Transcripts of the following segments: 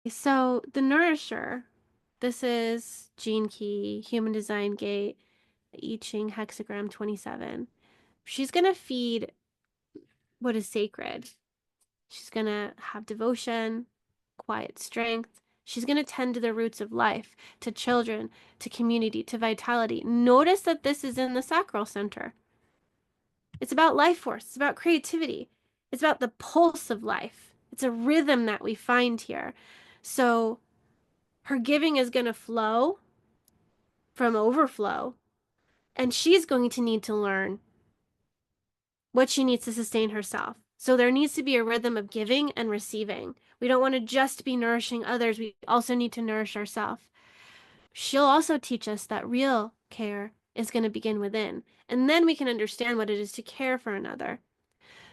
So the Nourisher, this is Gene Key, Human Design Gate, I Ching Hexagram 27. She's going to feed what is sacred. She's going to have devotion, quiet strength. She's going to tend to the roots of life, to children, to community, to vitality. Notice that this is in the sacral center. It's about life force. It's about creativity. It's about the pulse of life. It's a rhythm that we find here. So her giving is going to flow from overflow, and she's going to need to learn what she needs to sustain herself. So there needs to be a rhythm of giving and receiving. We don't want to just be nourishing others. We also need to nourish ourselves. She'll also teach us that real care is going to begin within. And then we can understand what it is to care for another.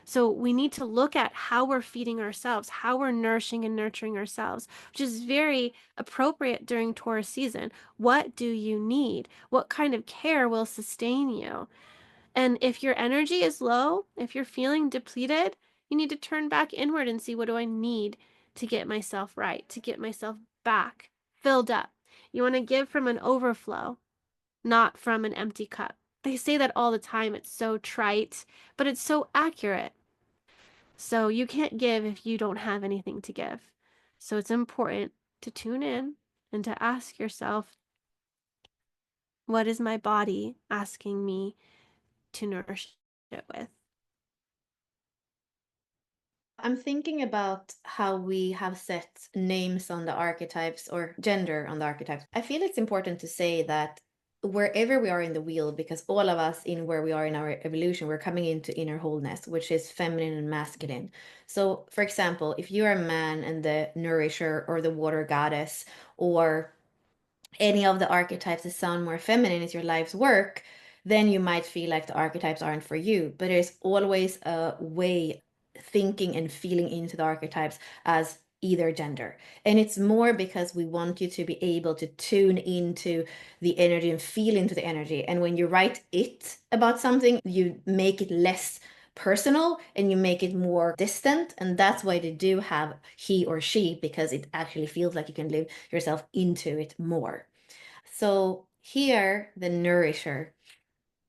So we need to look at how we're feeding ourselves, how we're nourishing and nurturing ourselves, which is very appropriate during Taurus season. What do you need? What kind of care will sustain you? And if your energy is low, if you're feeling depleted, you need to turn back inward and see, what do I need to get myself right, to get myself back filled up? You want to give from an overflow, not from an empty cup. They say that all the time. It's so trite, but it's so accurate. So you can't give if you don't have anything to give. So it's important to tune in and to ask yourself, what is my body asking me to nourish it with? I'm thinking about how we have set names on the archetypes or gender on the archetypes. I feel it's important to say that wherever we are in the wheel, because all of us in where we are in our evolution, we're coming into inner wholeness, which is feminine and masculine. So, for example, if you're a man and the nourisher or the water goddess or any of the archetypes that sound more feminine is your life's work, then you might feel like the archetypes aren't for you. But there's always a way thinking and feeling into the archetypes as either gender. And it's more because we want you to be able to tune into the energy and feel into the energy. And when you write it about something, you make it less personal and you make it more distant, and that's why they do have he or she, because it actually feels like you can live yourself into it more. So here, the nourisher,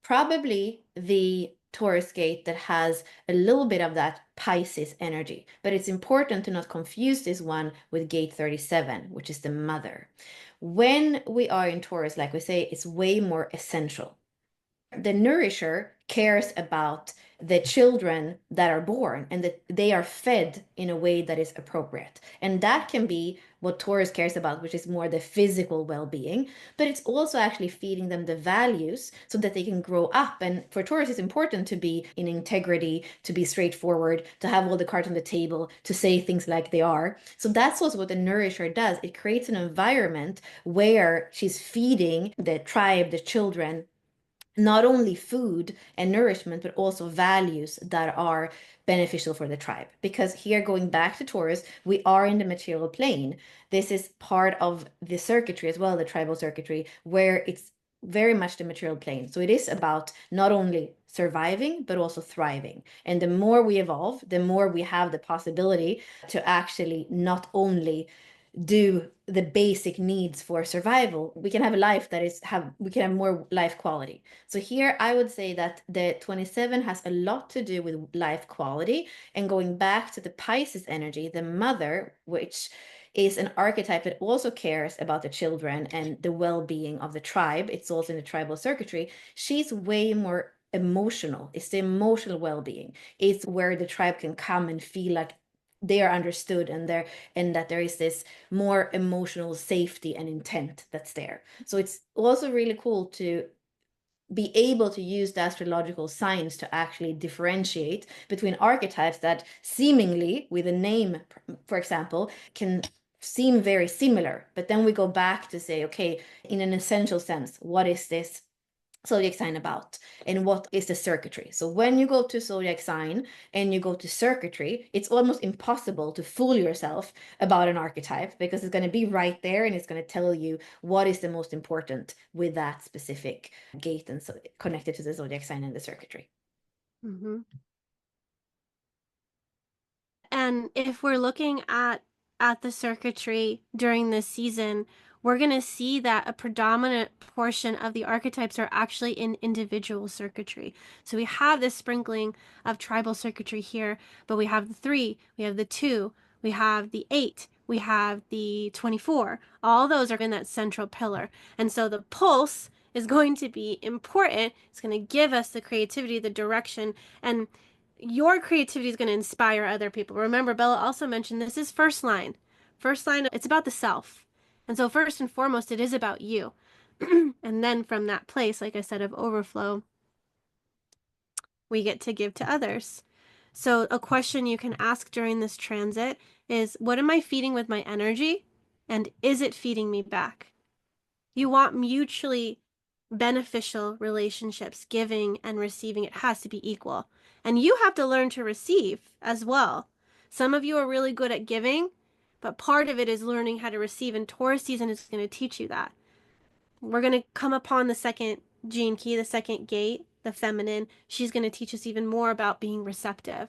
probably the Taurus gate that has a little bit of that Pisces energy, but it's important to not confuse this one with gate 37, which is the mother. When we are in Taurus, like we say, it's way more essential. The nourisher cares about the children that are born and that they are fed in a way that is appropriate. And that can be what Taurus cares about, which is more the physical well-being, but it's also actually feeding them the values so that they can grow up. And for Taurus, it's important to be in integrity, to be straightforward, to have all the cards on the table, to say things like they are. So that's also what the nourisher does. It creates an environment where she's feeding the tribe, the children, not only food and nourishment, but also values that are beneficial for the tribe. Because here, going back to Taurus, we are in the material plane. This is part of the circuitry as well, the tribal circuitry, where it's very much the material plane. So it is about not only surviving, but also thriving. And the more we evolve, the more we have the possibility to actually not only do the basic needs for survival, we can have a life that is have we can have more life quality. So here I would say that the 27 has a lot to do with life quality, and going back to the Pisces energy, the mother, which is an archetype that also cares about the children and the well-being of the tribe. It's also in the tribal circuitry. She's way more emotional. It's the emotional well-being. It's where the tribe can come and feel like they are understood, and that there is this more emotional safety and intent that's there. So it's also really cool to be able to use the astrological signs to actually differentiate between archetypes that seemingly, with a name, for example, can seem very similar. But then we go back to say, okay, in an essential sense, what is this zodiac sign about, and what is the circuitry? So when you go to zodiac sign and you go to circuitry, it's almost impossible to fool yourself about an archetype, because it's going to be right there and it's going to tell you what is the most important with that specific gate, and so connected to the zodiac sign and the circuitry. Mm-hmm. And if we're looking at at the circuitry during this season, we're going to see that a predominant portion of the archetypes are actually in individual circuitry. So we have this sprinkling of tribal circuitry here, but we have the 3, we have the 2, we have the 8, we have the 24. All those are in that central pillar. And so the pulse is going to be important. It's going to give us the creativity, the direction, and your creativity is going to inspire other people. Remember, Bella also mentioned this is first line. First line, it's about the self. And so, first and foremost, it is about you. And then from that place, like I said, of overflow, we get to give to others. So, a question you can ask during this transit is, what am I feeding with my energy? And is it feeding me back? You want mutually beneficial relationships, giving and receiving. It has to be equal. And you have to learn to receive as well. Some of you are really good at giving, but part of it is learning how to receive. And Taurus season is going to teach you that. We're going to come upon the second gene key, the second gate, the feminine. She's going to teach us even more about being receptive.